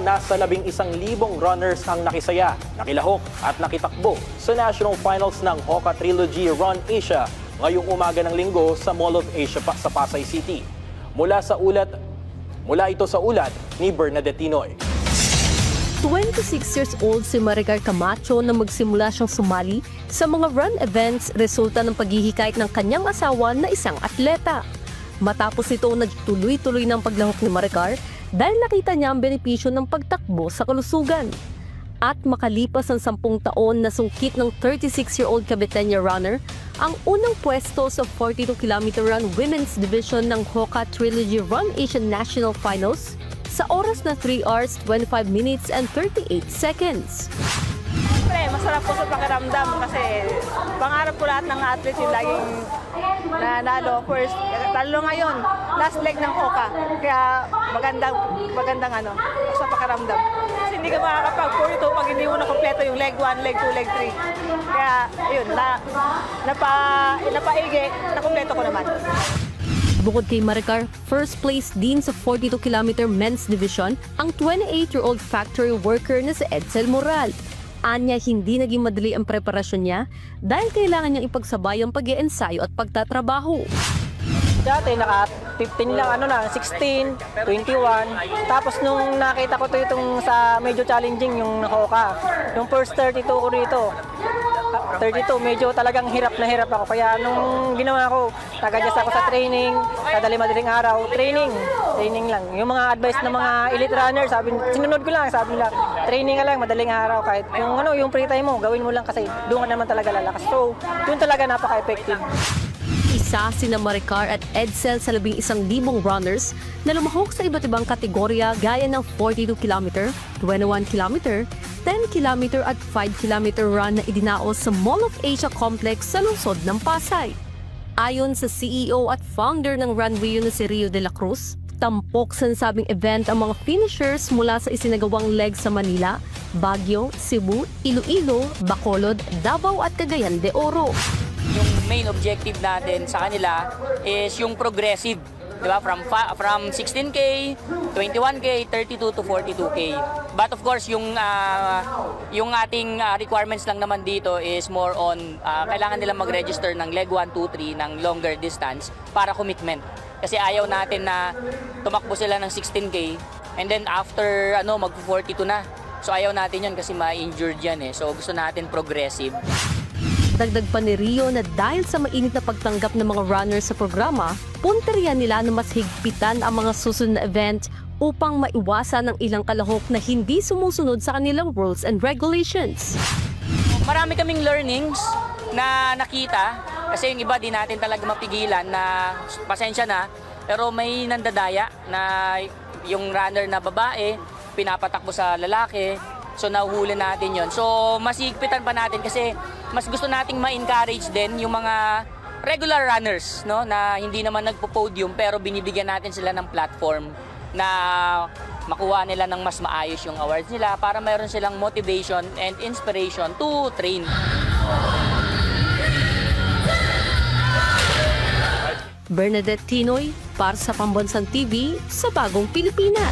nasa 11,000 runners ang nakisaya, nakilahok at nakitakbo sa National Finals ng Hoka Trilogy Run Asia ngayong umaga ng Linggo sa Mall of Asia sa Pasay City. Mula ito sa ulat ni Bernadette Tinoy. 26 years old si Maricar Camacho na magsimula siyang sumali sa mga run events resulta ng paghihikayat ng kanyang asawa na isang atleta. Matapos ito, nagtuloy-tuloy ng paglahok ni Maricar dahil nakita niya ang benepisyo ng pagtakbo sa kalusugan. At makalipas ang 10 taon na sungkit ng 36-year-old Caviteña runner ang unang pwesto sa 42-kilometer run women's division ng Hoka Trilogy Run Asian National Finals sa oras na 3 hours, 25 minutes and 38 seconds. Siyempre, masarap po sa pakiramdam kasi pangarap ko lahat ng athlete yung laging nanalo first. Talo ngayon, last leg ng Hoka. Kaya magandang sa pakiramdam. Kasi hindi ka makakapag-42 pag hindi mo na kompleto yung leg 1, leg 2, leg 3. Kaya yun, napaigi, nakompleto ko naman. Bukod kay Maricar, first place din sa 42-kilometer men's division ang 28-year-old factory worker na si Edsel Moral. Anya, hindi naging madali ang preparasyon niya dahil kailangan niyang ipagsabay ang pag-iensayo at pagtatrabaho. Dati naka 15 lang, 16, 21. Tapos nung nakita ko itong sa medyo challenging yung Hoka, yung first 32 ko rito, 32, medyo talagang hirap na hirap ako. Kaya nung ginawa ko, nag-adjust ako sa training, kada madaling araw, training lang. Yung mga advice ng mga elite runner, sinunod ko lang, sabi nila, training ka lang, madaling araw. Kahit yung free time mo, gawin mo lang kasi doon ka naman talaga lalakas. So, yun talaga napaka-effective. Isa sina Maricar at Edsel sa 11,000 runners na lumahok sa iba't ibang kategorya gaya ng 42-kilometer, 21-kilometer, 10-kilometer at 5-kilometer run na idinaos sa Mall of Asia Complex sa lungsod ng Pasay. Ayon sa CEO at founder ng runway na si Rio de la Cruz, tampok sa nasabing event ang mga finishers mula sa isinagawang leg sa Manila, Baguio, Cebu, Iloilo, Bacolod, Davao at Cagayan de Oro. Yung main objective natin sa kanila is yung progressive, di ba? From 16K, 21K, 32 to 42K. But of course, yung ating requirements lang naman dito is more on kailangan nila mag-register ng leg 1, 2, 3 ng longer distance para commitment. Kasi ayaw natin na tumakbo sila ng 16K and then after mag-42 na. So ayaw natin yun kasi ma-injured yan eh. So gusto natin progressive. Dagdag pa ni Rio na dahil sa mainit na pagtanggap ng mga runners sa programa, punteriya nila na mas higpitan ang mga susunod na event upang maiwasan ang ilang kalahok na hindi sumusunod sa kanilang rules and regulations. Marami kaming learnings na nakita kasi yung iba di natin talaga mapigilan na pasensya na, pero may nandadaya na yung runner na babae pinapatakbo sa lalaki. So nahuhuli natin yon. So mas higpitan pa natin kasi mas gusto nating ma-encourage din yung mga regular runners, no, na hindi naman nagpo-podium pero binibigyan natin sila ng platform na makuha nila ng mas maayos yung awards nila para mayroon silang motivation and inspiration to train. Bernadette Tinoy para sa Pambansang TV sa Bagong Pilipinas.